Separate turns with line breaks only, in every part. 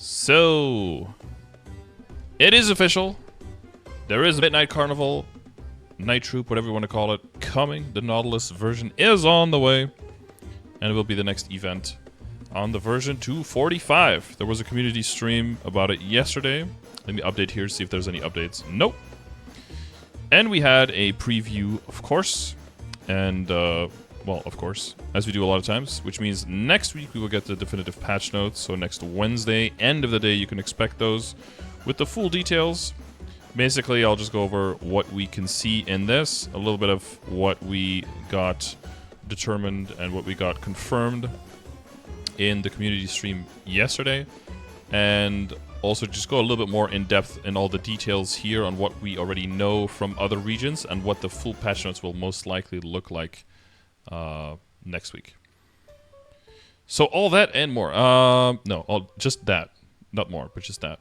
So, it is official. There is a Midnight Carnival, Night Troop, whatever you want to call it, coming. The Nautilus version is on the way, and it will be the next event on the version 245. There was a community stream about it yesterday. Let me update here, see if there's any updates. Nope. And we had a preview, of course, and, well, of course, as we do a lot of times, which means next week we will get the definitive patch notes. So next Wednesday, end of the day, you can expect those with the full details. Basically, I'll just go over what we can see in this, a little bit of what we got determined and what we got confirmed in the community stream yesterday, and also just go a little bit more in depth in all the details here on what we already know from other regions and what the full patch notes will most likely look like next week. So all that and more. Just that. Not more, but just that.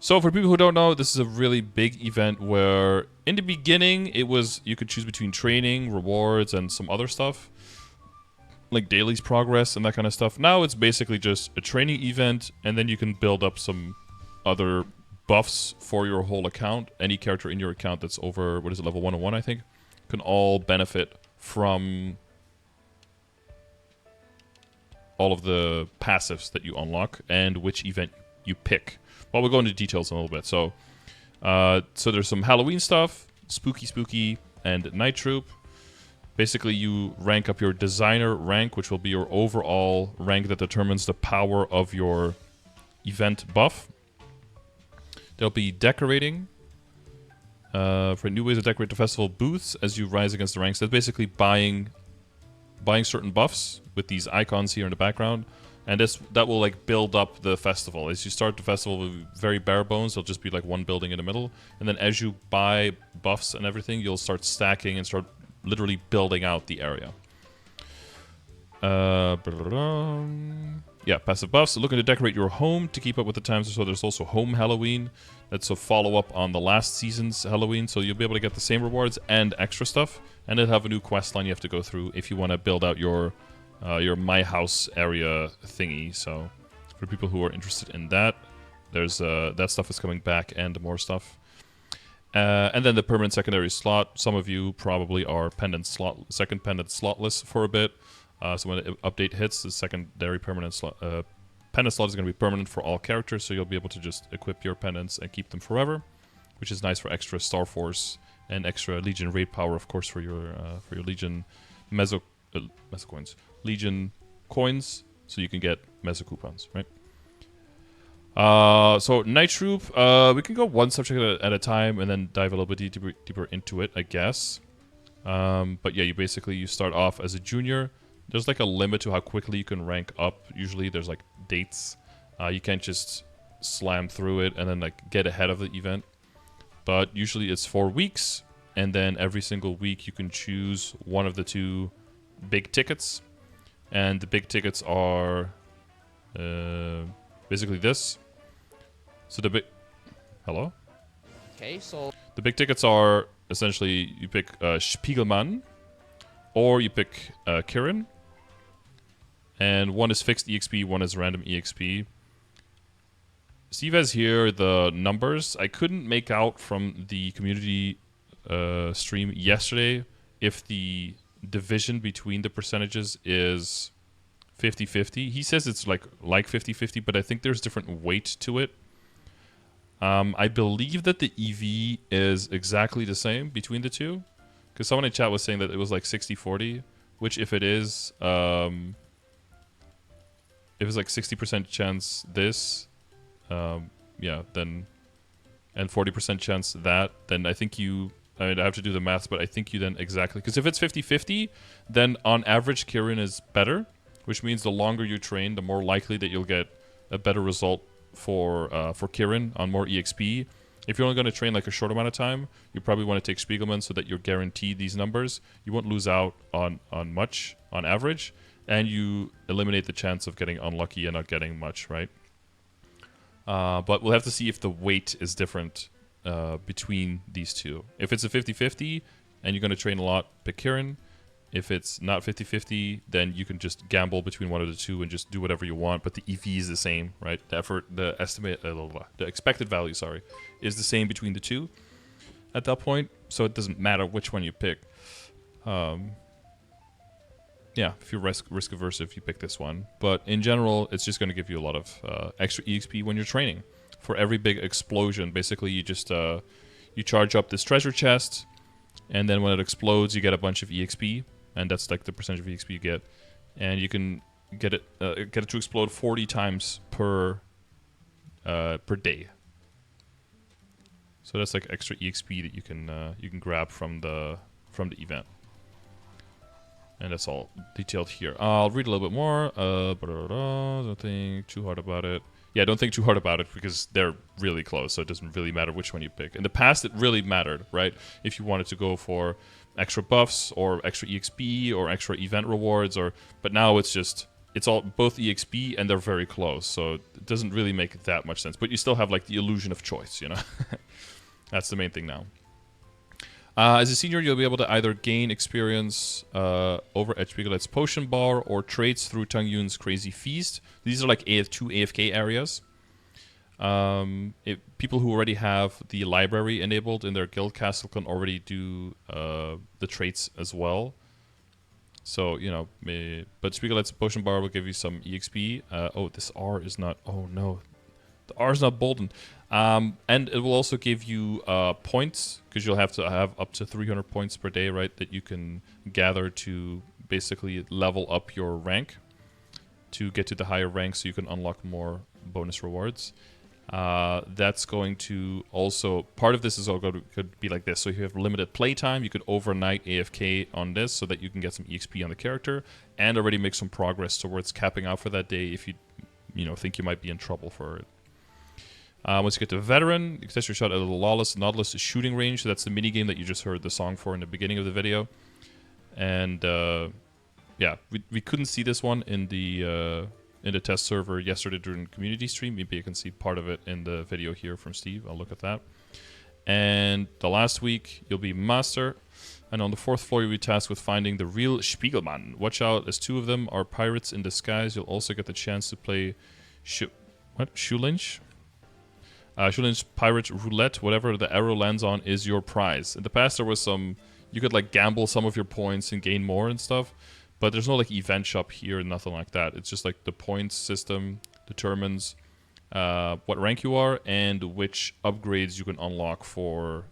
So for people who don't know, this is a really big event where in the beginning it was you could choose between training, rewards, and some other stuff. Like daily's progress and that kind of stuff. Now it's basically just a training event, and then you can build up some other buffs for your whole account. Any character in your account that's over, what is it, level 101 I think, can all benefit from all of the passives that you unlock and which event you pick. Well, we'll go into details in a little bit. So there's some Halloween stuff, spooky, and Night Troop. Basically, you rank up your designer rank, which will be your overall rank that determines the power of your event buff. There'll be decorating. For new ways to decorate the festival booths as you rise against the ranks. That's basically buying certain buffs with these icons here in the background, and that will like build up the festival. As you start the festival with very bare bones, there'll just be like one building in the middle, and then as you buy buffs and everything, you'll start stacking and start literally building out the area. Yeah, passive buffs. Looking to decorate your home to keep up with the times. So there's also Home Halloween. That's a follow-up on the last season's Halloween. So you'll be able to get the same rewards and extra stuff. And it'll have a new quest line you have to go through if you want to build out your My House area thingy. So for people who are interested in that, there's that stuff is coming back and more stuff. And then the permanent secondary slot. Some of you probably are second pendant slotless for a bit. So when the update hits, the secondary pendant slot is going to be permanent for all characters, so you'll be able to just equip your pendants and keep them forever, which is nice for extra Star Force and extra Legion raid power, of course, for your Legion Meso coins, Legion coins, so you can get Meso coupons, right? So Night Troop, we can go one subject at a time and then dive a little bit deeper into it, I guess. But yeah, you start off as a junior. There's like a limit to how quickly you can rank up. Usually there's like dates. You can't just slam through it and then like get ahead of the event. But usually it's 4 weeks, and then every single week you can choose one of the two big tickets. And the big tickets are basically this. So hello?
Okay, so
the big tickets are essentially you pick Spiegelmann or you pick Kirin. And one is fixed EXP, one is random EXP. Steve has here the numbers. I couldn't make out from the community stream yesterday if the division between the percentages is 50-50. He says it's like 50-50, but I think there's different weight to it. I believe that the EV is exactly the same between the two, because someone in chat was saying that it was like 60-40, which if it is, if it's like 60% chance this, yeah, then, and 40% chance that, then I think I have to do the maths, but I think you then exactly, because if it's 50-50, then on average Kirin is better, which means the longer you train, the more likely that you'll get a better result for Kirin on more EXP. If you're only going to train like a short amount of time, you probably want to take Spiegelman so that you're guaranteed these numbers. You won't lose out on much on average, and you eliminate the chance of getting unlucky and not getting much, right? But we'll have to see if the weight is different between these two. If it's a 50-50 and you're going to train a lot, pick Kirin. If it's not 50-50, then you can just gamble between one of the two and just do whatever you want. But the EV is the same, right? The effort, the estimate, the expected value, sorry, is the same between the two at that point. So it doesn't matter which one you pick. Yeah, if you're risk averse, if you pick this one. But in general, it's just going to give you a lot of extra EXP when you're training. For every big explosion, basically you just you charge up this treasure chest, and then when it explodes, you get a bunch of EXP, and that's like the percentage of EXP you get, and you can get it to explode 40 times per day. So that's like extra EXP that you can grab from the event. And that's all detailed here. I'll read a little bit more. Don't think too hard about it. Yeah, don't think too hard about it because they're really close, so it doesn't really matter which one you pick. In the past, it really mattered, right? If you wanted to go for extra buffs or extra EXP or extra event rewards, but now it's all both EXP and they're very close, so it doesn't really make that much sense. But you still have like the illusion of choice, you know? That's the main thing now. As a senior, you'll be able to either gain experience over at Spiegelet's Potion Bar or trades through Tang Yun's Crazy Feast. These are like two AFK areas. People who already have the library enabled in their guild castle can already do the traits as well. So, you know, but Spiegelet's Potion Bar will give you some EXP. Oh, this R is not... Oh, no. The R is not bolden. And it will also give you points, because you'll have to have up to 300 points per day, right, that you can gather to basically level up your rank to get to the higher rank so you can unlock more bonus rewards. That's going to also... Part of this is all could be like this. So if you have limited playtime, you could overnight AFK on this so that you can get some EXP on the character and already make some progress towards capping out for that day if you think you might be in trouble for it. Once you get to Veteran, you can test your shot at the Lawless Nautilus shooting range. So that's the minigame that you just heard the song for in the beginning of the video. And yeah, we couldn't see this one in the test server yesterday during community stream. Maybe you can see part of it in the video here from Steve. I'll look at that. And the last week, you'll be Master. And on the 4th floor, you'll be tasked with finding the real Spiegelmann. Watch out, as 2 of them are pirates in disguise. You'll also get the chance to play Schulinch? Schulinch Pirate Roulette. Whatever the arrow lands on is your prize. In the past, there was some... You could, like, gamble some of your points and gain more and stuff. But there's no, like, event shop here, nothing like that. It's just, like, the points system determines what rank you are and which upgrades you can unlock for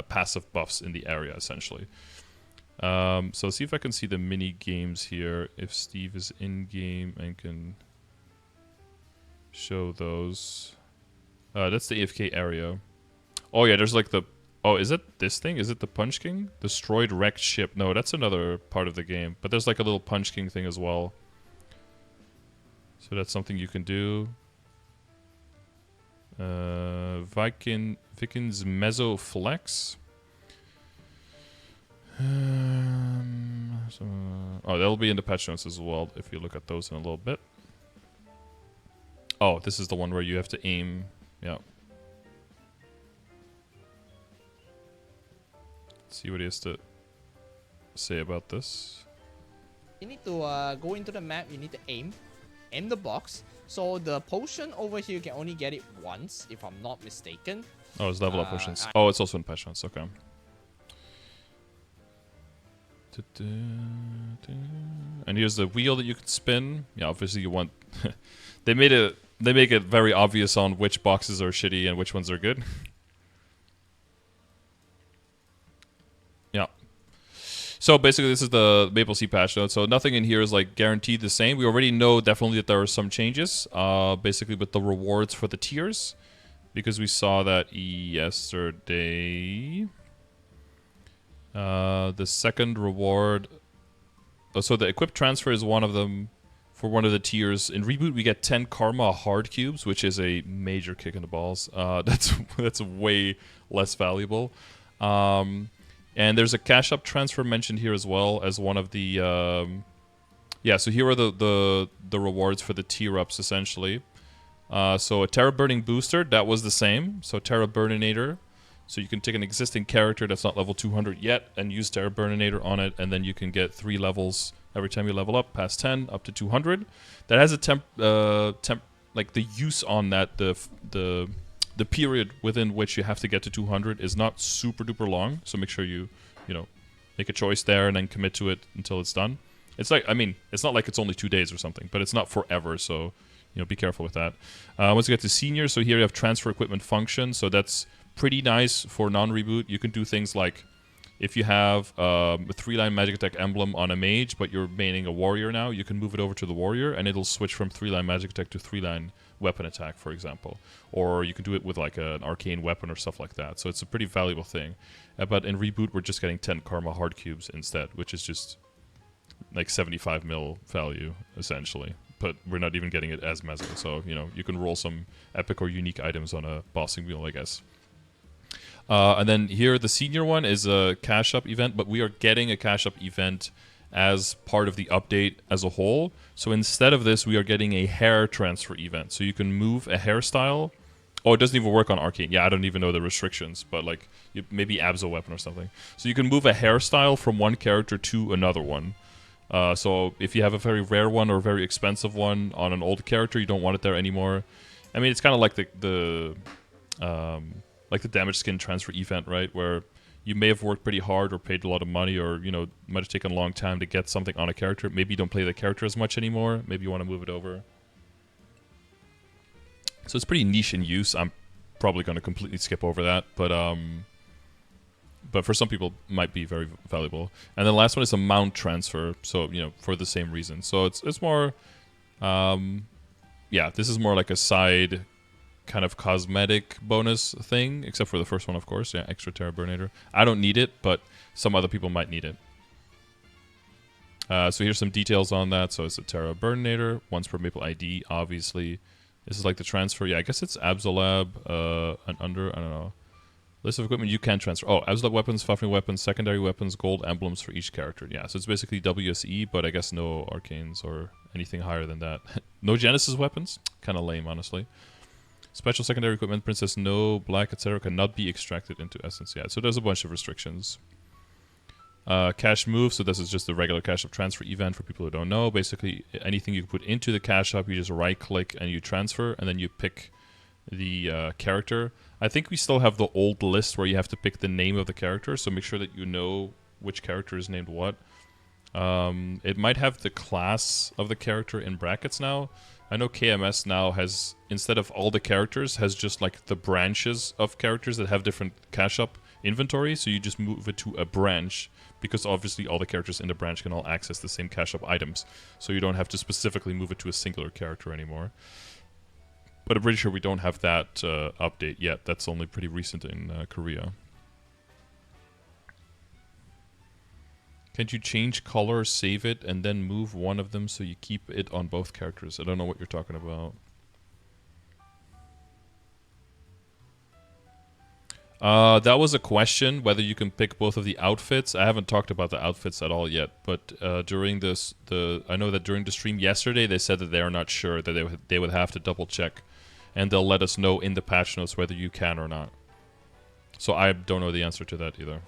passive buffs in the area, essentially. So see if I can see the mini games here. If Steve is in game and can show those. That's the AFK area. Oh yeah, there's like the... Oh, is it this thing? Is it the Punch King? Destroyed wrecked ship. No, that's another part of the game. But there's like a little Punch King thing as well. So that's something you can do. Vikings Meso Flex. Oh, that'll be in the patch notes as well if you look at those in a little bit. Oh, this is the one where you have to aim. Yeah. Let's see what he has to say about this.
You need to go into the map. You need to aim the box. So the potion over here, you can only get it once, if I'm not mistaken.
Oh, it's level up potions. Oh, it's also in patch notes. Okay. And here's the wheel that you can spin. Yeah, obviously you want... They make it very obvious on which boxes are shitty and which ones are good. Yeah. So basically this is the MapleSea patch note. So nothing in here is like guaranteed the same. We already know definitely that there are some changes. Basically with the rewards for the tiers. Because we saw that yesterday. The second reward... so the equip transfer is one of them. For one of the tiers. In Reboot, we get 10 Karma Hard Cubes, which is a major kick in the balls. That's way less valuable. And there's a cash up transfer mentioned here as well as one of the... yeah, so here are the rewards for the tier ups, essentially. So a Terra Burning Booster, that was the same. So Terra Burninator. So you can take an existing character that's not level 200 yet and use Terra Burninator on it, and then you can get 3 levels every time you level up, past 10 up to 200. That has a like the use on that, the period within which you have to get to 200 is not super duper long. So make sure you make a choice there and then commit to it until it's done. It's like, I mean, it's not like it's only 2 days or something, but it's not forever. So be careful with that. Once you get to senior, so here you have transfer equipment function. So that's pretty nice for non-reboot. You can do things like if you have a 3-line magic attack emblem on a mage, but you're maining a warrior now, you can move it over to the warrior, and it'll switch from 3-line magic attack to 3-line weapon attack, for example. Or you can do it with like an arcane weapon or stuff like that. So it's a pretty valuable thing. But in reboot, we're just getting 10 karma hard cubes instead, which is just like 75 mil value, essentially. But we're not even getting it as Mezzo. So, you can roll some epic or unique items on a bossing wheel, I guess. And then here, the senior one is a cash up event, but we are getting a cash up event as part of the update as a whole. So instead of this, we are getting a hair transfer event. So you can move a hairstyle. Oh, it doesn't even work on Arcane. Yeah, I don't even know the restrictions, but like maybe Abso weapon or something. So you can move a hairstyle from one character to another one. So if you have a very rare one or a very expensive one on an old character, you don't want it there anymore. I mean, it's kind of like the damage skin transfer event, right? Where you may have worked pretty hard or paid a lot of money or, might have taken a long time to get something on a character. Maybe you don't play the character as much anymore. Maybe you want to move it over. So it's pretty niche in use. I'm probably going to completely skip over that. But for some people, it might be very valuable. And then the last one is a mount transfer. So, for the same reason. So it's more, this is more like a side kind of cosmetic bonus thing, except for the first one, of course. Yeah, extra Terra Burninator. I don't need it, but some other people might need it. So here's some details on that. So it's a Terra Burninator, once per Maple ID, obviously. This is like the transfer. Yeah, I guess it's Absolab and under, I don't know. List of equipment you can transfer. Oh, Absolab weapons, Fafnir weapons, secondary weapons, gold emblems for each character. Yeah, so it's basically WSE, but I guess no arcanes or anything higher than that. No Genesis weapons. Kind of lame, honestly. Special secondary equipment, princess, no, black, etc. cannot be extracted into essence. Yeah, so there's a bunch of restrictions. Cash move, so this is just a regular cash up transfer event for people who don't know. Basically, anything you put into the cash up, you just right click and you transfer, and then you pick the character. I think we still have the old list where you have to pick the name of the character, so make sure that you know which character is named what. It might have the class of the character in brackets now. I know KMS now has, instead of all the characters, has just like the branches of characters that have different cash up inventory, so you just move it to a branch, because obviously all the characters in the branch can all access the same cash up items, so you don't have to specifically move it to a singular character anymore. But I'm pretty sure we don't have that update yet. That's only pretty recent in Korea. Can't you change color, save it, and then move one of them so you keep it on both characters? I don't know what you're talking about. That was a question, whether you can pick both of the outfits. I haven't talked about the outfits at all yet, but during this, I know that during the stream yesterday, they said that they are not sure, that they would have to double check, and they'll let us know in the patch notes whether you can or not. So I don't know the answer to that either.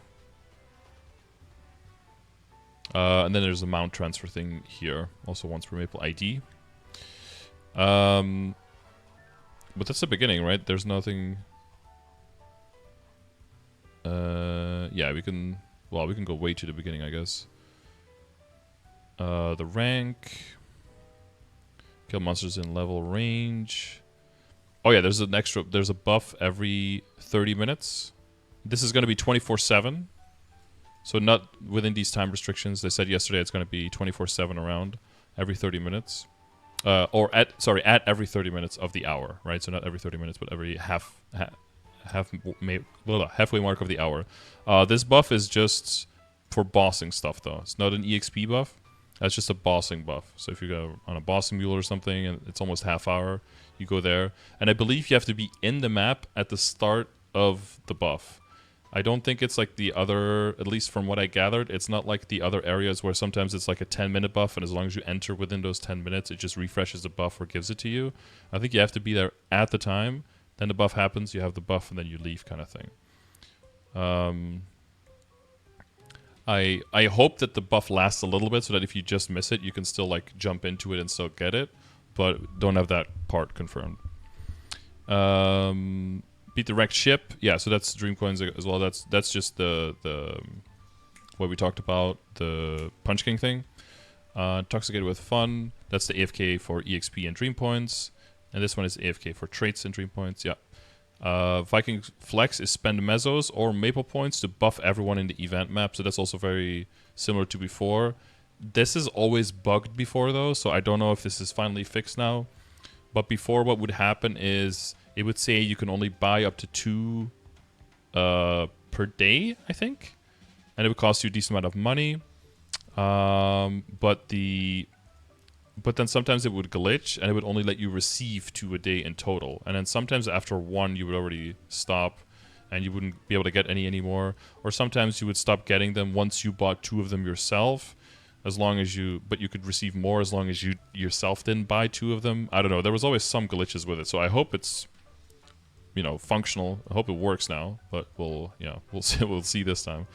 And then there's a mount transfer thing here, also once per Maple ID. But that's the beginning, right? There's nothing. Yeah, we can go way to the beginning, I guess. The rank. Kill monsters in level range. Oh yeah, there's a buff every 30 minutes. This is going to be 24/7. So not within these time restrictions. They said yesterday it's going to be 24/7 around every 30 minutes. At every 30 minutes of the hour, right? So not every 30 minutes, but every halfway mark of the hour. This buff is just for bossing stuff, though. It's not an EXP buff. That's just a bossing buff. So if you go on a bossing mule or something, and it's almost half hour, you go there. And I believe you have to be in the map at the start of the buff. I don't think it's like the other, at least from what I gathered, it's not like the other areas where sometimes it's like a 10-minute buff, and as long as you enter within those 10 minutes, it just refreshes the buff or gives it to you. I think you have to be there at the time, then the buff happens, you have the buff, and then you leave kind of thing. I hope that the buff lasts a little bit so that if you just miss it, you can still like jump into it and still get it, but don't have that part confirmed. Beat the wrecked ship. Yeah, so that's dream coins as well. That's just the what we talked about, the Punch King thing. Intoxicated with fun. That's the AFK for EXP and dream points, and this one is AFK for traits and dream points. Yeah. Viking Flex is spend mesos or maple points to buff everyone in the event map, so that's also very similar to before. This is always bugged before though, so I don't know if this is finally fixed now. But before, what would happen is it would say you can only buy up to 2 per day, I think, and it would cost you a decent amount of money. But then sometimes it would glitch and it would only let you receive 2 a day in total. And then sometimes after 1 you would already stop and you wouldn't be able to get any anymore. Or sometimes you would stop getting them once you bought 2 of them yourself. But you could receive more as long as you yourself didn't buy 2 of them. I don't know. There was always some glitches with it. So I hope it's, functional. I hope it works now. But we'll see. We'll see this time.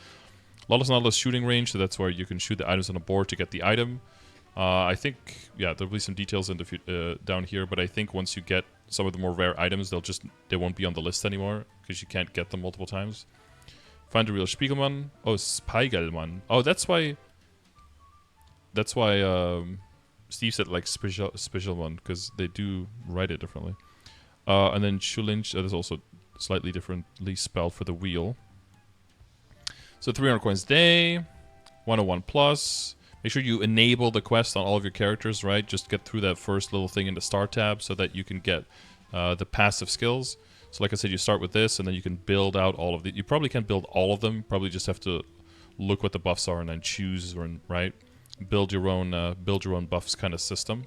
Lawless Nautilus shooting range. So that's where you can shoot the items on the board to get the item. I think, there'll be some details in the down here, but I think once you get some of the more rare items, they won't be on the list anymore because you can't get them multiple times. Find the real Spiegelmann. Oh, Spiegelmann. Oh, that's why Steve said like Spiegelmann, because they do write it differently. And then Schulinch, that is also slightly differently spelled for the wheel. So 300 coins a day, 101 plus. Make sure you enable the quest on all of your characters, right? Just get through that first little thing in the start tab so that you can get the passive skills. So like I said, you start with this and then you can build out all of the... You probably can't build all of them. Probably just have to look what the buffs are and then choose, right? Build your own buffs kind of system.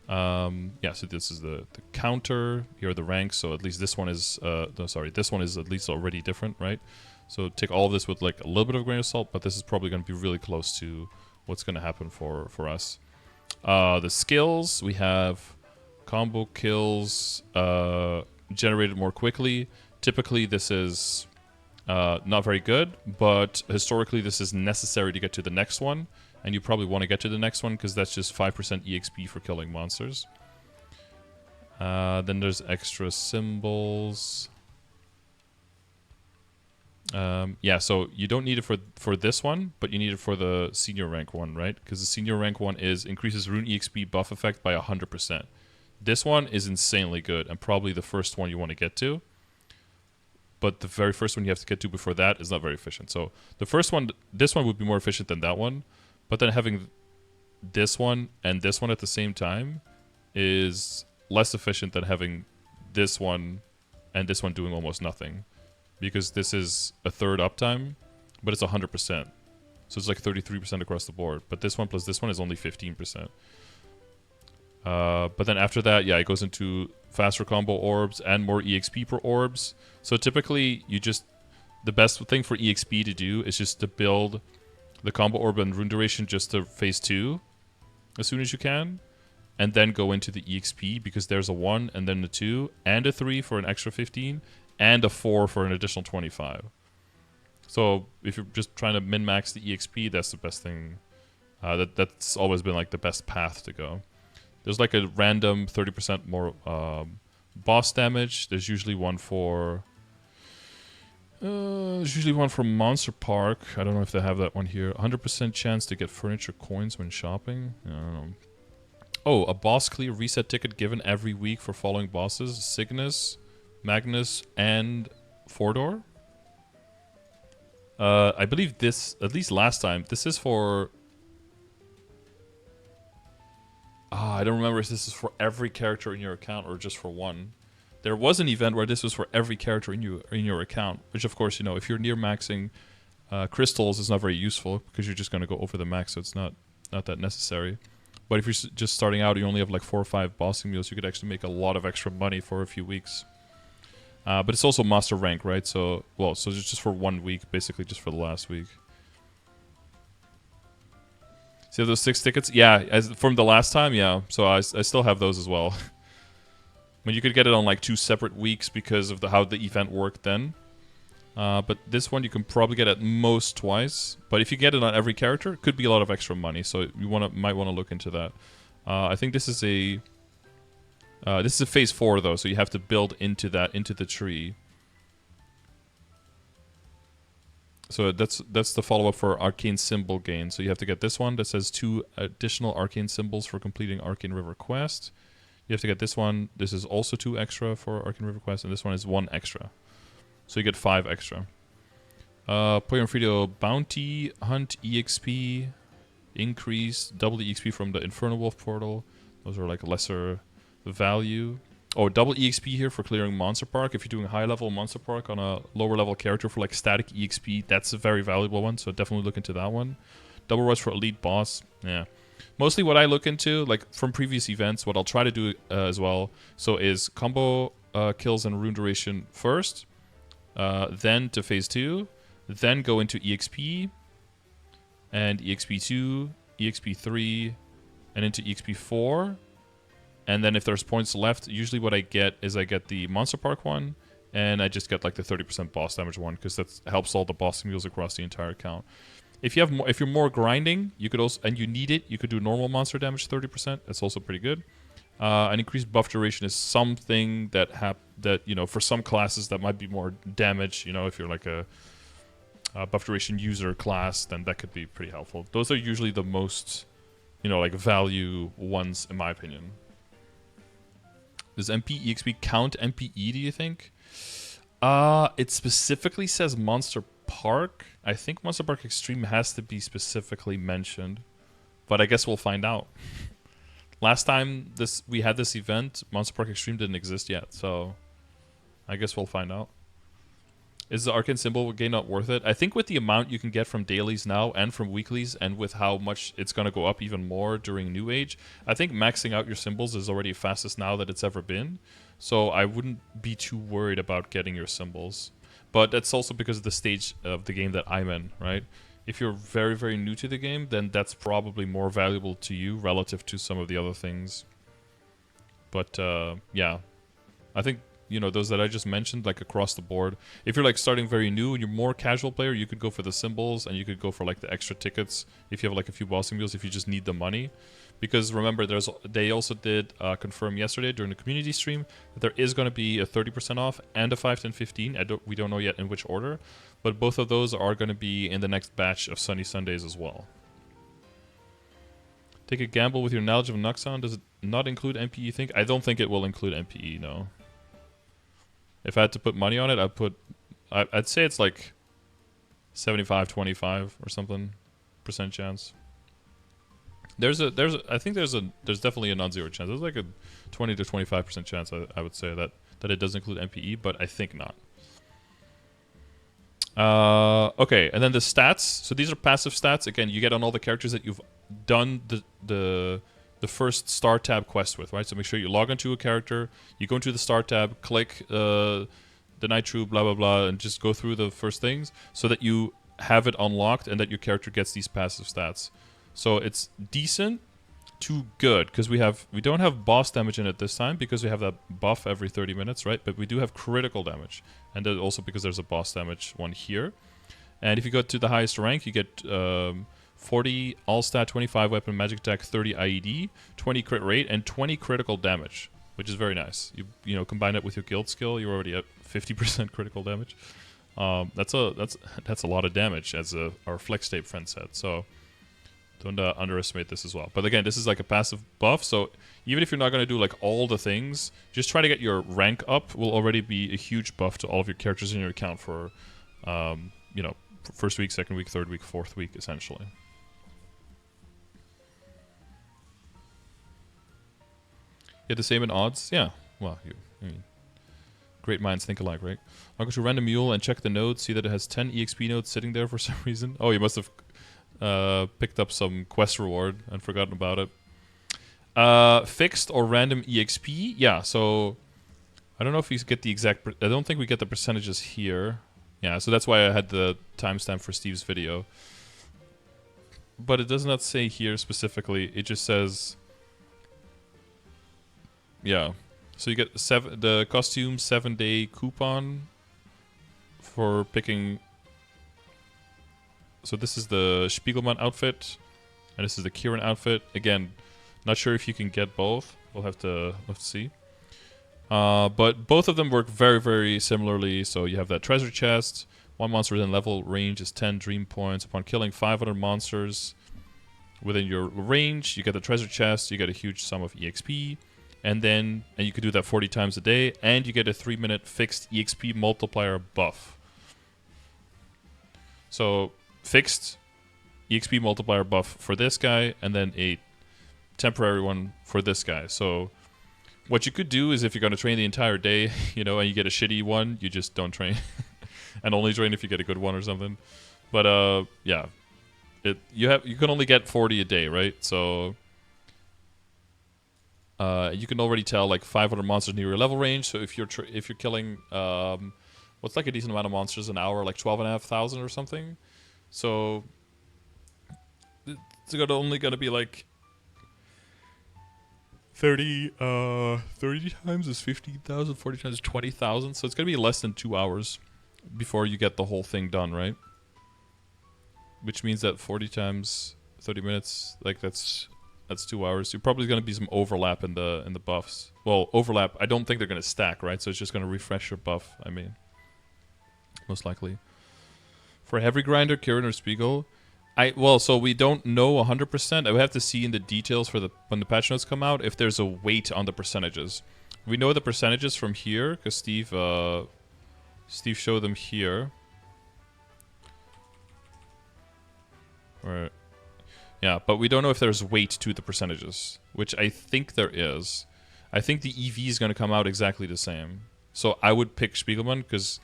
So this is the counter. Here are the ranks. So at least this one is... this one is at least already different, right? So take all of this with like a little bit of a grain of salt, but this is probably going to be really close to what's going to happen for us. The skills, we have combo kills generated more quickly. Typically, this is not very good, but historically, this is necessary to get to the next one. And you probably want to get to the next one because that's just 5% EXP for killing monsters. Then there's extra symbols. So you don't need it for this one, but you need it for the senior rank one, right? Because the senior rank one increases rune EXP buff effect by 100%. This one is insanely good and probably the first one you want to get to. But the very first one you have to get to before that is not very efficient. So the first one, this one would be more efficient than that one. But then having this one and this one at the same time is less efficient than having this one and this one doing almost nothing. Because this is a third uptime, but it's 100%. So it's like 33% across the board. But this one plus this one is only 15%. But then after that, it goes into faster combo orbs and more EXP per orbs. So typically, the best thing for EXP to do is just to build the combo orb and rune duration just to phase 2 as soon as you can. And then go into the EXP because there's a 1 and then a 2 and a 3 for an extra 15. And a 4 for an additional 25. So if you're just trying to min-max the EXP, that's the best thing. That's always been like the best path to go. There's like a random 30% more boss damage. There's usually one for... Monster Park. I don't know if they have that one here. 100% chance to get furniture coins when shopping. I don't know. Oh, a boss clear reset ticket given every week for following bosses. Cygnus, Magnus, and Fordor. I believe this, at least last time, this is for... I don't remember if this is for every character in your account or just for one. There was an event where this was for every character in your account, which of course, if you're near maxing crystals, it's not very useful because you're just going to go over the max, so it's not that necessary. But if you're just starting out, you only have like 4 or 5 bossing meals, you could actually make a lot of extra money for a few weeks. But it's also master rank, right? So it's just for 1 week, basically just for the last week. See those 6 tickets? Yeah, from the last time, yeah. So I still have those as well. I mean, you could get it on like 2 separate weeks because of how the event worked then. But this one you can probably get at most twice. But if you get it on every character, it could be a lot of extra money. So you might want to look into that. I think this is a phase 4 though, so you have to build into the tree. So that's the follow-up for Arcane Symbol gain. So you have to get this one that says 2 additional Arcane Symbols for completing Arcane River Quest. You have to get this one. This is also 2 extra for Arcane River Quest, and this one is 1 extra. So you get 5 extra. Player and Frito Bounty, Hunt, EXP, Increase, double the EXP from the Infernal Wolf portal. Those are like lesser value. Oh, double EXP here for clearing Monster Park. If you're doing high level Monster Park on a lower level character for like static EXP, that's a very valuable one, so definitely look into that one. Double rush for Elite Boss, yeah. Mostly what I look into, like from previous events, what I'll try to do as well, so is combo kills and rune duration first, then to phase 2, then go into EXP, and EXP2, EXP3, and into EXP4. And then if there's points left, usually what I get is I get the Monster Park one, and I just get like the 30% boss damage one, because that helps all the boss mules across the entire account. If you have more, if you're more grinding, you could also, and you need it, you could do normal monster damage 30%. That's also pretty good. An increased buff duration is something that you know, for some classes that might be more damage. You know, if you're like a buff duration user class, then that could be pretty helpful. Those are usually the most, you know, like value ones in my opinion. Does MP EXP count MPE, do you think? It specifically says Monster Park. I think Monster Park Extreme has to be specifically mentioned, but I guess we'll find out. Last time we had this event, Monster Park Extreme didn't exist yet, so I guess we'll find out. Is the Arcane Symbol gain not worth it? I think with the amount you can get from dailies now and from weeklies, and with how much it's going to go up even more during New Age, I think maxing out your symbols is already fastest now that it's ever been. So I wouldn't be too worried about getting your symbols. But that's also because of the stage of the game that I'm in, right? If you're very, very new to the game, then that's probably more valuable to you relative to some of the other things. But yeah, I think, you know, those that I just mentioned, like across the board. If you're like starting very new and you're more casual player, you could go for the symbols, and you could go for like the extra tickets if you have like a few bossing mules, if you just need the money. Because remember, they also did confirm yesterday during the community stream that there is going to be a 30% off and a 5, 10, 15. We don't know yet in which order, but both of those are going to be in the next batch of Sunny Sundays as well. Take a gamble with your knowledge of Noxon. Does it not include MPE, you think? I don't think it will include MPE, no. If I had to put money on it, I'd say it's like 75-25 or something % chance. There's definitely a non-zero chance. There's like a 20 to 25% chance, I would say, that it does include MPE, but I think not. Okay, and then the stats. So these are passive stats. Again, you get on all the characters that you've done the first start tab quest with, right? So make sure you log into a character, you go into the start tab, click the Night Troop, blah blah blah, and just go through the first things so that you have it unlocked and that your character gets these passive stats. So it's decent to good, because we don't have boss damage in it this time because we have that buff every 30 minutes, right? But we do have critical damage, and then also because there's a boss damage one here. And if you go to the highest rank, you get 40 all stat, 25 weapon, magic attack, 30 IED, 20 crit rate, and 20 critical damage, which is very nice. You know, combine it with your guild skill, you're already at 50% critical damage. That's a lot of damage, as our flex tape friend said. So don't underestimate this as well. But again, this is like a passive buff, so even if you're not going to do like all the things, just try to get your rank up. Will already be a huge buff to all of your characters in your account for, you know, first week, second week, third week, fourth week, essentially. Yeah, the same in odds? Yeah. Well, I mean, great minds think alike, right? I'll go to Random Mule and check the nodes, see that it has 10 EXP nodes sitting there for some reason. Oh, you must have picked up some quest reward and forgotten about it. Fixed or random EXP? Yeah, so I don't know if we get the exact... I don't think we get the percentages here. Yeah, so that's why I had the timestamp for Steve's video. But it does not say here specifically. It just says... Yeah, so you get the costume 7-day coupon for picking. So this is the Spiegelman outfit, and this is the Kieran outfit. Again, not sure if you can get both. We'll have to see. But both of them work very, very similarly. So you have that treasure chest. One monster within level range is 10 dream points. Upon killing 500 monsters within your range, you get the treasure chest. You get a huge sum of EXP. And you can do that 40 times a day. And you get a 3-minute fixed EXP multiplier buff. So fixed EXP multiplier buff for this guy. And then a temporary one for this guy. So what you could do is if you're going to train the entire day, and you get a shitty one, you just don't train. And only train if you get a good one or something. But yeah. You can only get 40 a day, right? So you can already tell like 500 monsters near your level range. So if you're killing what's like a decent amount of monsters an hour, like 12,500 or something. So it's only going to be like 30 times is 50,000, 40 times is 20,000. So it's going to be less than 2 hours before you get the whole thing done, right? Which means that 40 times 30 minutes, like that's 2 hours. You're probably going to be some overlap in the buffs. Well, overlap, I don't think they're going to stack, right? So it's just going to refresh your buff, I mean. Most likely. For Heavy Grinder, Kieran or Spiegel, so we don't know 100%. I would have to see in the details for when the patch notes come out if there's a weight on the percentages. We know the percentages from here because Steve showed them here. Right. Yeah, but we don't know if there's weight to the percentages, which I think there is. I think the EV is going to come out exactly the same. So I would pick Spiegelman because,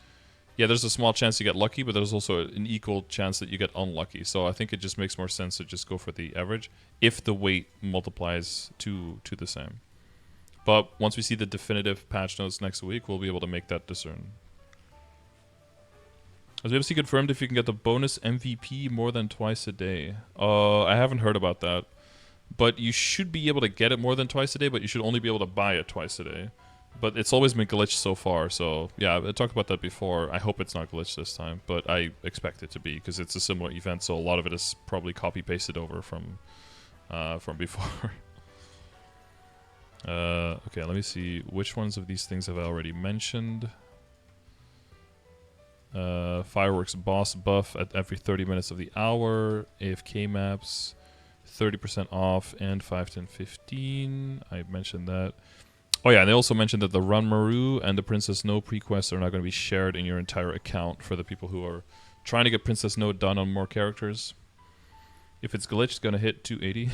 yeah, there's a small chance you get lucky, but there's also an equal chance that you get unlucky. So I think it just makes more sense to just go for the average if the weight multiplies to the same. But once we see the definitive patch notes next week, we'll be able to make that discern. Has MapleSea confirmed if you can get the bonus MVP more than twice a day? I haven't heard about that. But you should be able to get it more than twice a day, but you should only be able to buy it twice a day. But it's always been glitched so far, so yeah, I talked about that before. I hope it's not glitched this time, but I expect it to be because it's a similar event, so a lot of it is probably copy-pasted over from before. Okay, let me see which ones of these things have I already mentioned. Fireworks boss buff at every 30 minutes of the hour. AFK maps, 30% off, and 5, 10, 15. I mentioned that. Oh yeah, and they also mentioned that the Run Maru and the Princess No prequests are not going to be shared in your entire account for the people who are trying to get Princess No done on more characters. If it's glitched, it's going to hit 280.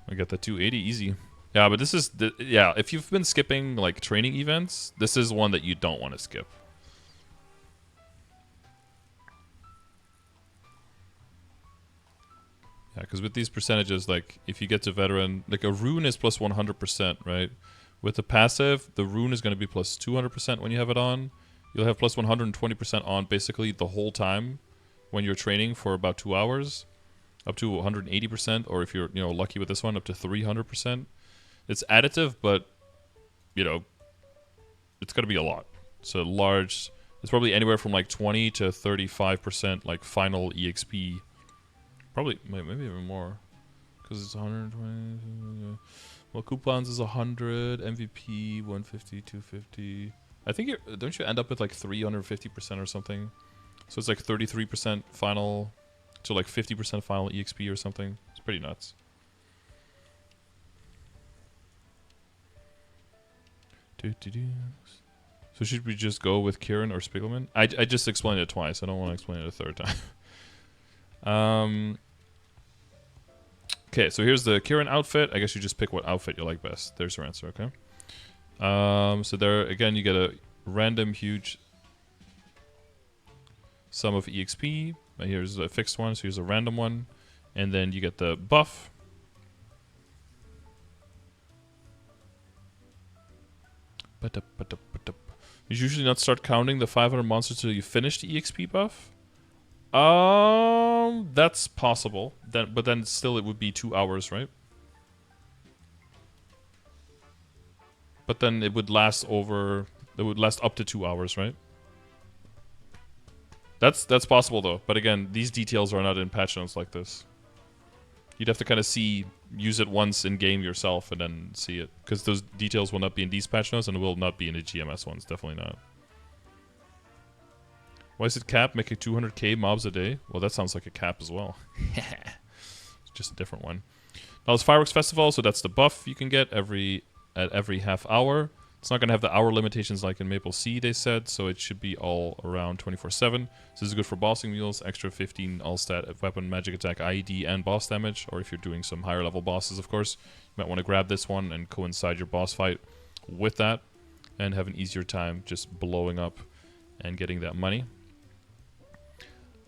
I got the 280 easy. Yeah, but this is yeah, if you've been skipping like training events, this is one that you don't want to skip. Yeah, because with these percentages, like if you get to veteran, like a rune is plus 100%, right? With the passive, the rune is going to be plus 200% when you have it on. You'll have plus 120% on basically the whole time when you're training for about 2 hours, up to 180%, or if you're lucky with this one, up to 300%. It's additive, but it's going to be a lot. It's a large. It's probably anywhere from like 20 to 35% like final EXP. Probably, maybe even more, because it's 120. Well, coupons is 100, MVP 150, 250. I think don't you end up with like 350% or something? So it's like 33% final to like 50% final EXP or something. It's pretty nuts. So should we just go with Kieran or Spiegelman? I just explained it twice. I don't want to explain it a third time. Okay, so here's the Kieran outfit. I guess you just pick what outfit you like best. There's your answer, okay? So there, again, you get a random huge sum of EXP. Here's a fixed one, so here's a random one. And then you get the buff. You usually not start counting the 500 monsters until you finish the EXP buff? That's possible. But then still it would be 2 hours, right? But then it would last over That would last up to 2 hours, right? That's possible though. But again, these details are not in patch notes like this. You'd have to kind of use it once in game yourself and then see it, because those details will not be in these patch notes and will not be in the GMS ones. Definitely not. Why is it cap making 200k mobs a day? Well, that sounds like a cap as well. It's just a different one. Now it's Fireworks Festival, so that's the buff you can get at every half hour. It's not going to have the hour limitations like in MapleSea, they said, so it should be all around 24/7. So this is good for bossing mules, extra 15 all-stat weapon, magic attack, IED, and boss damage. Or if you're doing some higher level bosses, of course, you might want to grab this one and coincide your boss fight with that and have an easier time just blowing up and getting that money.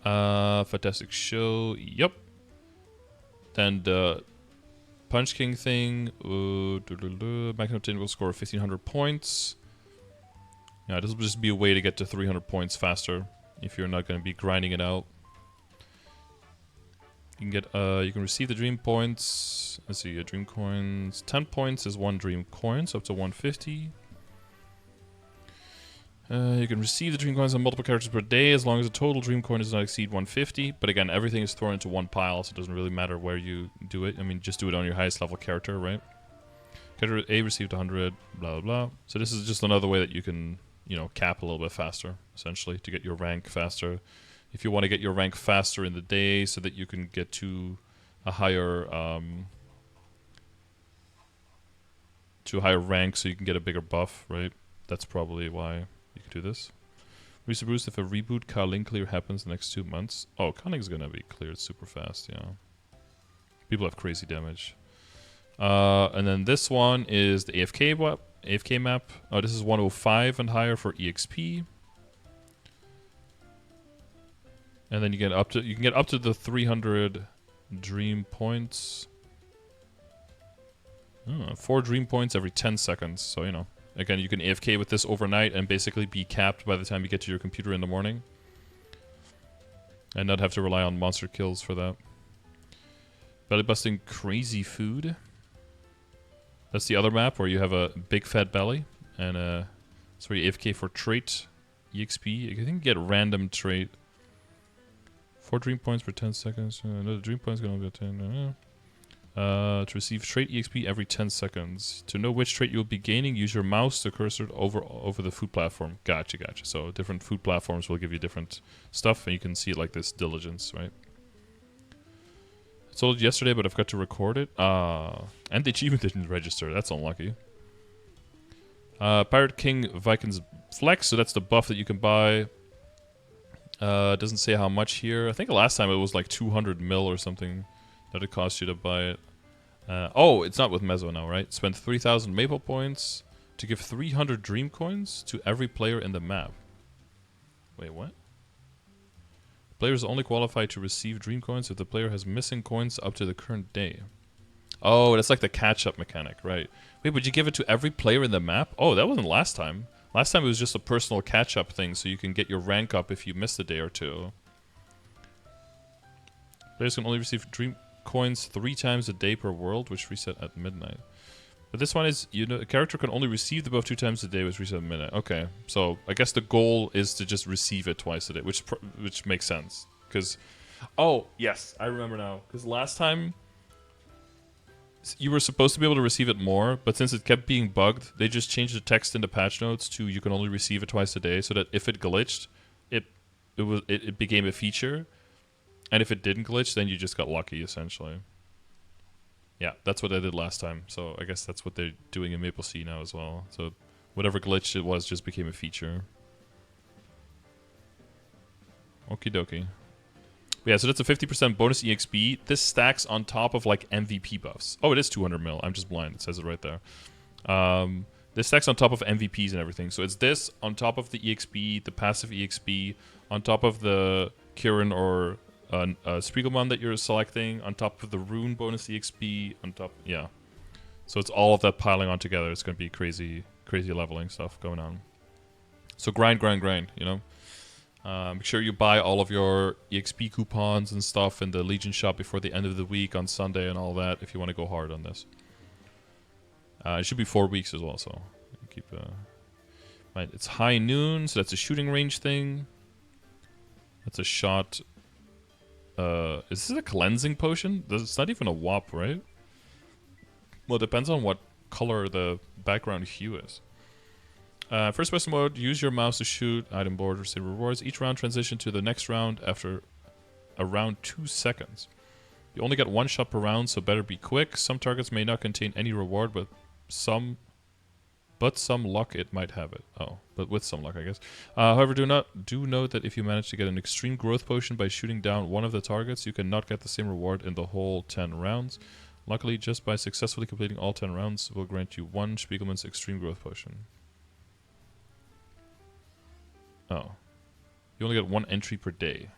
Fantastic show, yep. Then the Punch King thing, maximum obtained will score 1500 points. Yeah, this will just be a way to get to 300 points faster if you're not going to be grinding it out. You can get, you can receive the dream points. Let's see, dream coins. 10 points is 1 dream coin, so up to 150. You can receive the dream coins on multiple characters per day as long as the total dream coin does not exceed 150. But again, everything is thrown into one pile, so it doesn't really matter where you do it. I mean, just do it on your highest level character, right? Character A received 100, blah, blah, blah. So this is just another way that you can, you know, cap a little bit faster, essentially, to get your rank faster. If you want to get your rank faster in the day so that you can get to a higher rank so you can get a bigger buff, right? That's probably why you can do this. Reset boost if a reboot Carling clear happens the next 2 months. Oh, Carling's gonna be cleared super fast, yeah. People have crazy damage. And then this one is the AFK map. Oh, this is 105 and higher for EXP. And then you can get up to the 300 dream points. 4 dream points every 10 seconds, so you know. Again, you can AFK with this overnight and basically be capped by the time you get to your computer in the morning. And not have to rely on monster kills for that. Belly busting crazy food. That's the other map where you have a big fat belly. And that's where you AFK for trait EXP. You can get random trait. 4 dream points per 10 seconds. Another dream point's gonna be 10. To receive trait EXP every 10 seconds. To know which trait you'll be gaining, use your mouse to cursor over the food platform. Gotcha. So different food platforms will give you different stuff, and you can see it like this, diligence, right? I told you yesterday, but I forgot to record it. And the achievement didn't register. That's unlucky. Pirate King Vikings Flex, so that's the buff that you can buy. It doesn't say how much here. I think last time it was like 200 mil or something that it cost you to buy it. Oh, it's not with Mezzo now, right? Spend 3,000 Maple points to give 300 Dream Coins to every player in the map. Wait, what? Players only qualify to receive Dream Coins if the player has missing coins up to the current day. Oh, that's like the catch-up mechanic, right? Wait, would you give it to every player in the map? Oh, that wasn't last time. Last time it was just a personal catch-up thing, so you can get your rank up if you missed a day or two. Players can only receive Dream Coins 3 times a day per world, which reset at midnight. But this one is, you know, a character can only receive the buff 2 times a day, which reset at midnight. Okay, so I guess the goal is to just receive it twice a day, which makes sense. Because, oh, yes, I remember now. Because last time, you were supposed to be able to receive it more, but since it kept being bugged, they just changed the text in the patch notes to you can only receive it twice a day, so that if it glitched, it became a feature. And if it didn't glitch, then you just got lucky, essentially. Yeah, that's what I did last time. So I guess that's what they're doing in MapleSea now as well. So whatever glitch it was just became a feature. Okie dokie. Yeah, so that's a 50% bonus EXP. This stacks on top of like MVP buffs. Oh, it is 200 mil. I'm just blind. It says it right there. This stacks on top of MVPs and everything. So it's this on top of the EXP, the passive EXP, on top of the Kirin or Spiegelman that you're selecting, on top of the Rune bonus EXP, on top, yeah. So it's all of that piling on together. It's going to be crazy leveling stuff going on. So grind, you know. Make sure you buy all of your EXP coupons and stuff in the Legion shop before the end of the week on Sunday and all that if you want to go hard on this. It should be 4 weeks as well, so keep Right, it's high noon, so that's a shooting range thing. That's a shot. Is this a cleansing potion? It's not even a WAP, right? Well, it depends on what color the background hue is. First person mode, use your mouse to shoot, item board, receive rewards. Each round transition to the next round after around 2 seconds. You only get 1 shot per round, so better be quick. Some targets may not contain any reward, but some luck it might have it. Oh, but with some luck, I guess. However, do note that if you manage to get an extreme growth potion by shooting down one of the targets, you cannot get the same reward in the whole 10 rounds. Luckily, just by successfully completing all 10 rounds will grant you 1 Spiegelman's extreme growth potion. Oh. You only get 1 entry per day.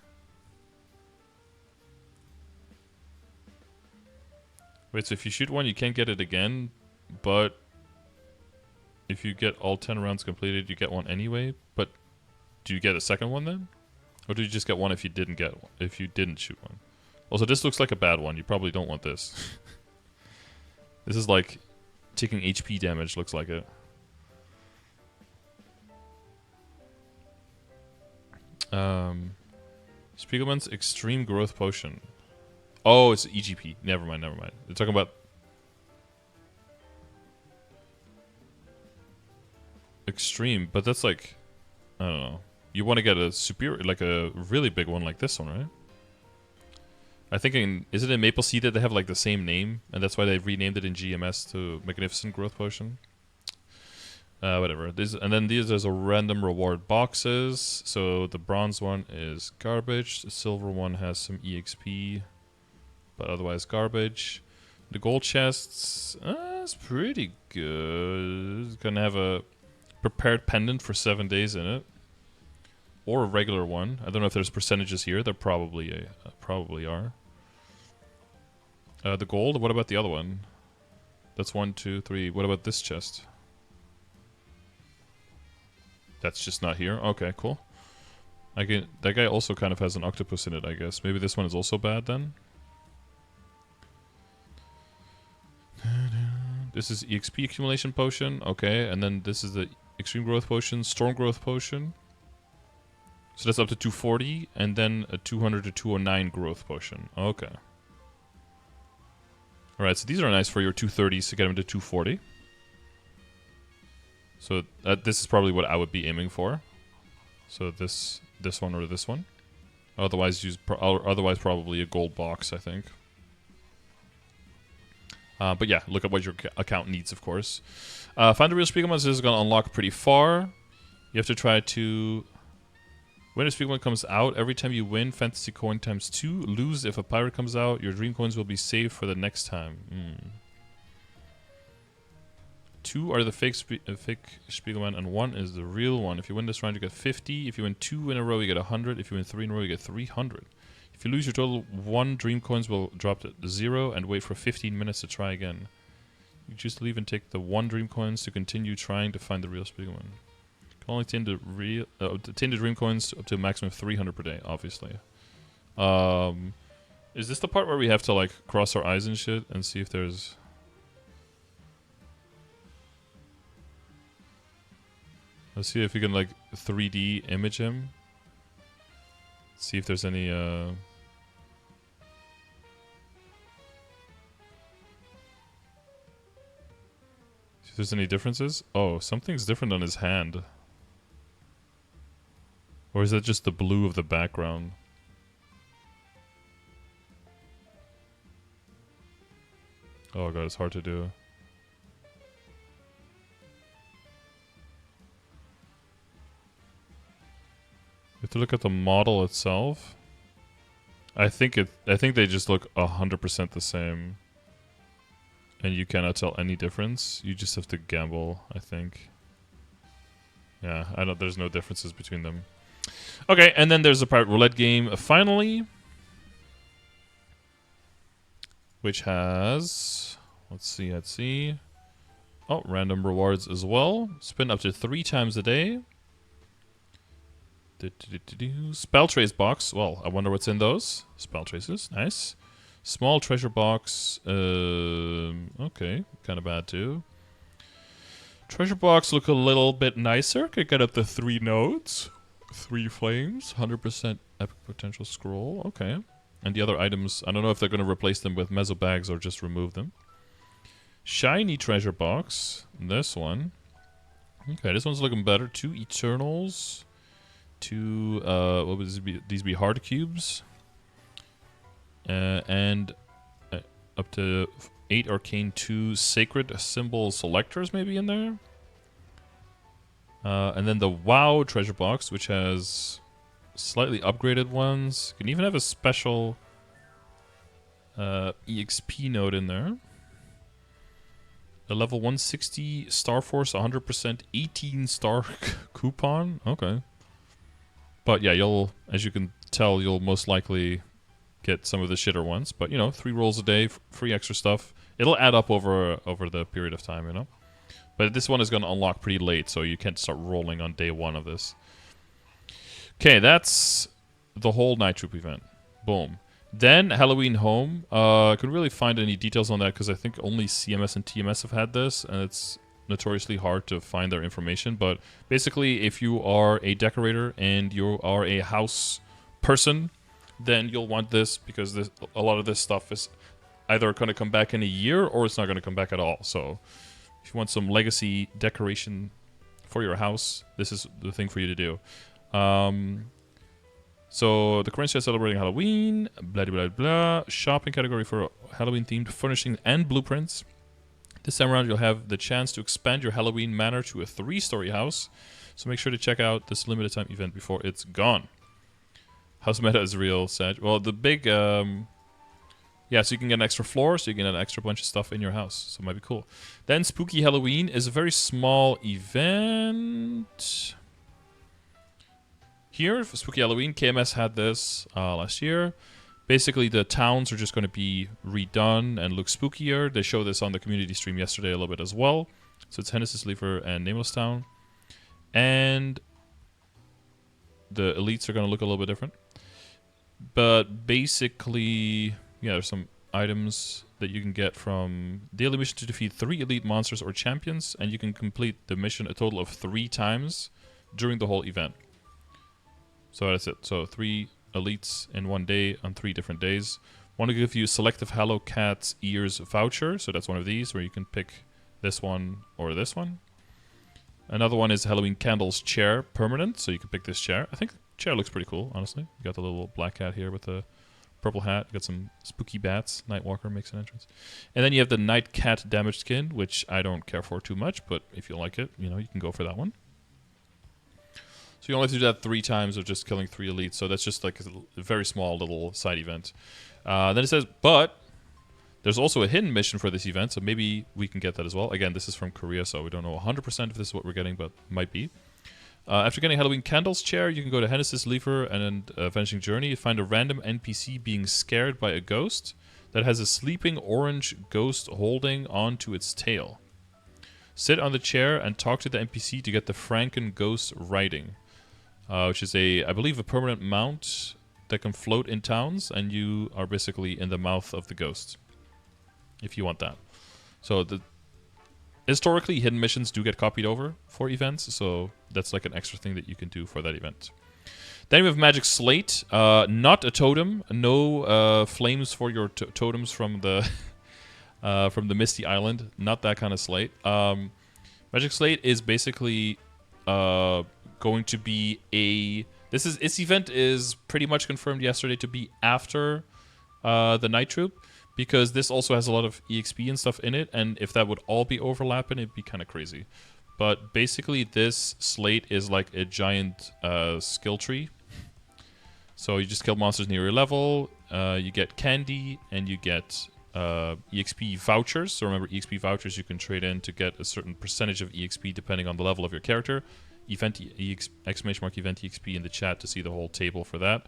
Wait, so if you shoot one, you can't get it again, but if you get all 10 rounds completed, you get one anyway. But do you get a second one then? Or do you just get one if you didn't shoot one? Also, this looks like a bad one. You probably don't want this. This is like taking HP damage, looks like it. Spiegelman's Extreme Growth Potion. Oh, it's EGP. Never mind. They're talking about Extreme, but that's like, I don't know. You want to get a superior, like a really big one like this one, right? I think is it in MapleSea that they have like the same name, and that's why they renamed it in GMS to Magnificent Growth Potion? Whatever. There's a random reward boxes. So the bronze one is garbage. The silver one has some EXP, but otherwise garbage. The gold chests, is pretty good. It's gonna have a prepared pendant for 7 days in it, or a regular one. I don't know if there's percentages here. There probably are. The gold. What about the other one? That's 1, 2, 3. What about this chest? That's just not here. Okay, cool. That guy also kind of has an octopus in it, I guess. Maybe this one is also bad then. This is EXP accumulation potion. Okay, and then this is the extreme growth potion, storm growth potion. So that's up to 240, and then a 200 to 209 growth potion. Okay. Alright, so these are nice for your 230s to get them to 240. So this is probably what I would be aiming for. So this one or this one. Otherwise probably a gold box, I think. But yeah, look at what your account needs, of course. Find the real Spiegelman is going to unlock pretty far. You have to try to... When a Spiegelman comes out, every time you win, fantasy coin times 2. Lose if a pirate comes out. Your dream coins will be saved for the next time. 2 are the fake Spiegelman, and 1 is the real one. If you win this round, you get 50. If you win 2 in a row, you get 100. If you win 3 in a row, you get 300. If you lose your total, 1 dream coins will drop to 0 and wait for 15 minutes to try again. You choose to leave and take the 1 dream coins to continue trying to find the real Spiegelman. You can only obtain the dream coins up to a maximum of 300 per day, obviously. Is this the part where we have to like cross our eyes and shit and see if there's... Let's see if we can like 3D image him. See if there's any see if there's any differences. Oh, something's different on his hand. Or is that just the blue of the background? Oh god, it's hard to do. You have to look at the model itself. I think they just look 100% the same. And you cannot tell any difference. You just have to gamble, I think. Yeah, there's no differences between them. Okay, and then there's a pirate roulette game finally. Which has... Let's see. Oh, random rewards as well. Spin up to 3 times a day. Spell trace box. Well, I wonder what's in those. Spell traces. Nice. Small treasure box. Okay. Kind of bad too. Treasure box look a little bit nicer. Could get up to 3 nodes. 3 flames. 100% epic potential scroll. Okay. And the other items, I don't know if they're going to replace them with meso bags or just remove them. Shiny treasure box. This one. Okay, this one's looking better. 2 Eternals. 2, what would these be? Hard cubes. And up to 8 Arcane 2 Sacred Symbol Selectors maybe in there. And then the WoW treasure box, which has slightly upgraded ones. Can even have a special EXP node in there. A level 160 Star Force 100% 18 star coupon. Okay. But yeah, you'll, as you can tell, you'll most likely get some of the shitter ones. But, you know, 3 rolls a day, free extra stuff. It'll add up over the period of time, you know. But this one is going to unlock pretty late, so you can't start rolling on day 1 of this. Okay, that's the whole Night Troop event. Boom. Then Halloween Home. I couldn't really find any details on that because I think only CMS and TMS have had this, and it's notoriously hard to find their information. But basically, if you are a decorator and you are a house person, then you'll want this because a lot of this stuff is either going to come back in a year or it's not going to come back at all. So if you want some legacy decoration for your house, this is the thing for you to do. So the currency is celebrating Halloween, blah, blah, blah. Shopping category for Halloween-themed furnishings and blueprints. This time around, you'll have the chance to expand your Halloween manor to a 3-story house. So make sure to check out this limited time event before it's gone. House meta is real, Sag. Well, the big... yeah, so you can get an extra floor, so you can get an extra bunch of stuff in your house. So it might be cool. Then Spooky Halloween is a very small event. Here, for Spooky Halloween, KMS had this last year. Basically, the towns are just going to be redone and look spookier. They showed this on the community stream yesterday a little bit as well. So it's Hennessy's Lever and Nameless Town. And the elites are going to look a little bit different. But basically, yeah, there's some items that you can get from daily mission to defeat 3 elite monsters or champions. And you can complete the mission a total of 3 times during the whole event. So that's it. So 3 elites in 1 day on 3 different days. Want to give you selective Hello Cat's Ears voucher. So that's one of these where you can pick this one or this one. Another one is Halloween Candles Chair permanent. So you can pick this chair. I think the chair looks pretty cool, honestly. You got the little black cat here with the purple hat. You got some spooky bats. Nightwalker makes an entrance. And then you have the Night Cat damaged skin, which I don't care for too much. But if you like it, you know, you can go for that one. So you only have to do that 3 times of just killing 3 elites. So that's just like a very small little side event. Then it says, but there's also a hidden mission for this event. So maybe we can get that as well. Again, this is from Korea, so we don't know 100% if this is what we're getting, but might be. After getting Halloween Candles Chair, you can go to Hennessy's Lever and Vanishing Journey. Find a random NPC being scared by a ghost that has a sleeping orange ghost holding onto its tail. Sit on the chair and talk to the NPC to get the Franken Ghost Riding. Which is I believe, a permanent mount that can float in towns, and you are basically in the mouth of the ghost, if you want that. So historically, hidden missions do get copied over for events, so that's like an extra thing that you can do for that event. Then we have Magic Slate, not a totem, no flames for your totems from the Misty Island, not that kind of slate. Magic Slate is basically going to be this event is pretty much confirmed yesterday to be after the Night Troop, because this also has a lot of EXP and stuff in it, and if that would all be overlapping, it'd be kind of crazy. But basically, this slate is like a giant skill tree. So you just kill monsters near your level, you get candy, and you get EXP vouchers. So remember, EXP vouchers you can trade in to get a certain percentage of EXP depending on the level of your character. Event exclamation mark event EXP in the chat to see the whole table for that.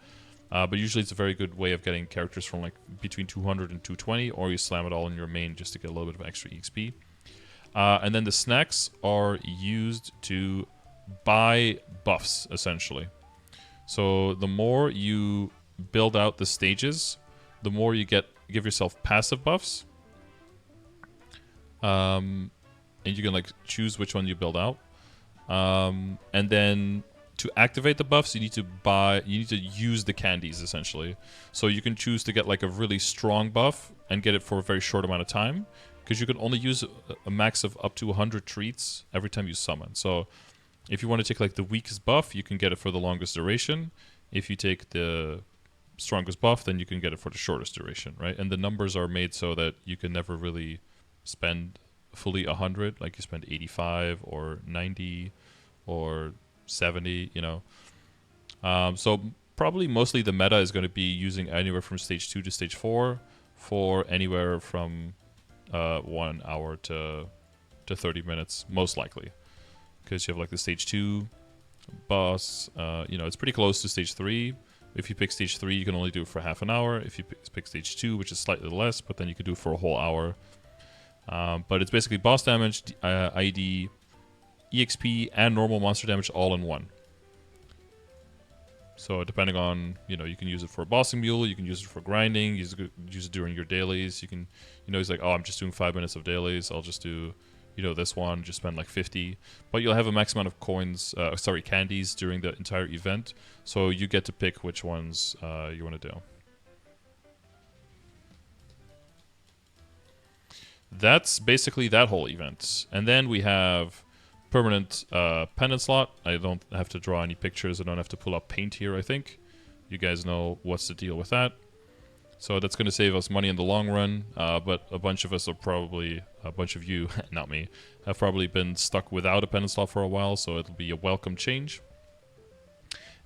But usually it's a very good way of getting characters from like between 200 and 220, or you slam it all in your main just to get a little bit of extra EXP. And then the snacks are used to buy buffs, essentially. So the more you build out the stages, the more you give yourself passive buffs. and you can like choose which one you build out. And then to activate the buffs, you need to use the candies essentially. So you can choose to get like a really strong buff and get it for a very short amount of time, because you can only use a max of up to 100 treats every time you summon. So if you want to take like the weakest buff, you can get it for the longest duration. If you take the strongest buff, then you can get it for the shortest duration, right? And the numbers are made so that you can never really spend fully 100, like you spend 85 or 90 or 70, you know. So probably mostly the meta is going to be using anywhere from stage 2 to stage 4 for anywhere from 1 hour to 30 minutes, most likely. Because you have like the stage 2 boss, you know, it's pretty close to stage 3. If you pick stage 3, you can only do it for half an hour. If you pick stage 2, which is slightly less, but then you can do it for a whole hour. But it's basically boss damage, ID, EXP, and normal monster damage all in one. So depending on, you know, you can use it for a bossing mule, you can use it for grinding, use it during your dailies. You can, you know, he's like, oh, I'm just doing 5 minutes of dailies. I'll just do, you know, this one, just spend like 50. But you'll have a max amount of coins, candies during the entire event. So you get to pick which ones you want to do. That's basically that whole event. And then we have permanent pendant slot. I don't have to draw any pictures. I don't have to pull up paint here, I think. You guys know what's the deal with that. So that's going to save us money in the long run. But a bunch of us are probably, a bunch of you, not me, have probably been stuck without a pendant slot for a while. So it'll be a welcome change.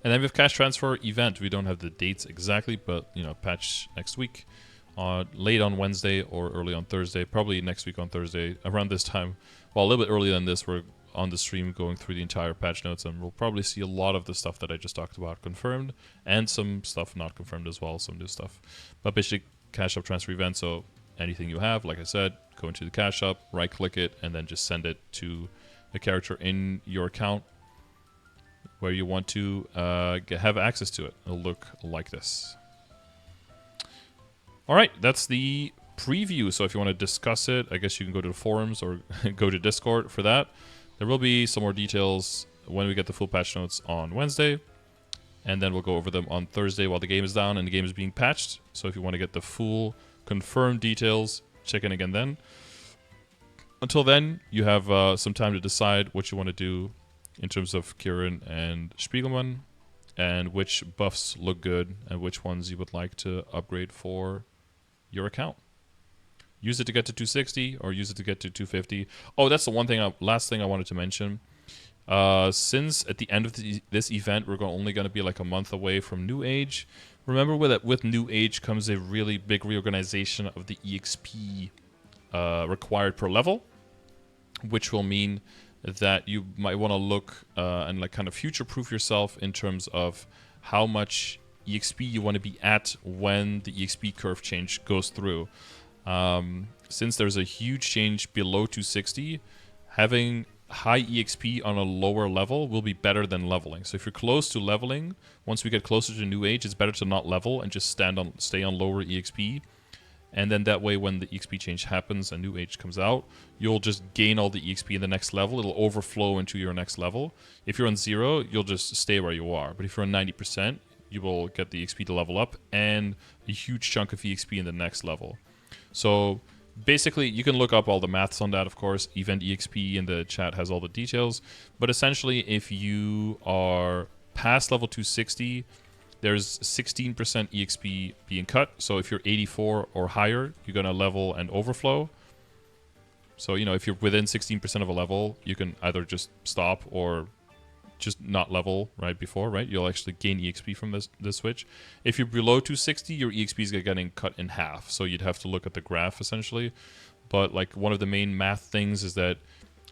And then we have cash transfer event. We don't have the dates exactly, but, you know, patch next week. Late on Wednesday or early on Thursday, probably next week on Thursday, around this time. Well, a little bit earlier than this, we're on the stream going through the entire patch notes, and we'll probably see a lot of the stuff that I just talked about confirmed, and some stuff not confirmed as well, some new stuff. But basically, cash up transfer event, so anything you have, like I said, go into the cash up, right-click it, and then just send it to a character in your account where you want to have access to it. It'll look like this. All right, that's the preview. So if you want to discuss it, I guess you can go to the forums or go to Discord for that. There will be some more details when we get the full patch notes on Wednesday. And then we'll go over them on Thursday while the game is down and the game is being patched. So if you want to get the full confirmed details, check in again then. Until then, you have some time to decide what you want to do in terms of Kieran and Spiegelman, and which buffs look good and which ones you would like to upgrade for your account. Use it to get to 260 or use it to get to 250. Oh, that's the one thing, last thing I wanted to mention. Since at the end of this event, we're only going to be like a month away from New Age. Remember with New Age comes a really big reorganization of the EXP required per level, which will mean that you might want to look and like kind of future-proof yourself in terms of how much EXP you want to be at when the EXP curve change goes through. Since there's a huge change below 260, having high EXP on a lower level will be better than leveling. So if you're close to leveling, once we get closer to New Age, it's better to not level and just stay on lower EXP. And then that way, when the EXP change happens and New Age comes out, you'll just gain all the EXP in the next level. It'll overflow into your next level. If you're on 0, you'll just stay where you are. But if you're on 90%, you will get the EXP to level up and a huge chunk of EXP in the next level. So basically, you can look up all the maths on that, of course. Event EXP in the chat has all the details. But essentially, if you are past level 260, there's 16% EXP being cut. So if you're 84 or higher, you're going to level and overflow. So, you know, if you're within 16% of a level, you can either just stop or just not level right before, right? You'll actually gain EXP from this switch. If you're below 260, your EXP is getting cut in half. So you'd have to look at the graph essentially. But like one of the main math things is that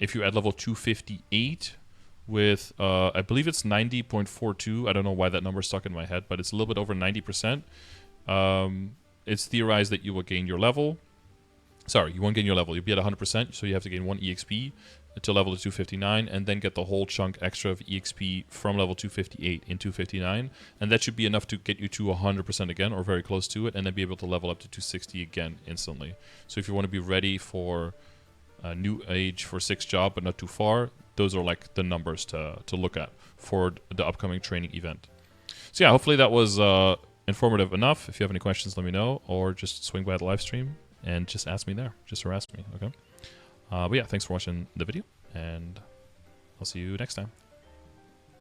if you add level 258 with, I believe it's 90.42. I don't know why that number stuck in my head, but it's a little bit over 90%. It's theorized that you will gain your level. Sorry, you won't gain your level. You'll be at 100%, so you have to gain 1 EXP to level 259, and then get the whole chunk extra of EXP from level 258 in 259, and that should be enough to get you to 100% again, or very close to it, and then be able to level up to 260 again instantly. So if you want to be ready for new age for 6th job, but not too far. Those are like the numbers to look at for the upcoming training event. So yeah, hopefully that was informative enough. If you have any questions, let me know, or just swing by the live stream and just ask me there. Just harass me, okay? But yeah, thanks for watching the video, and I'll see you next time.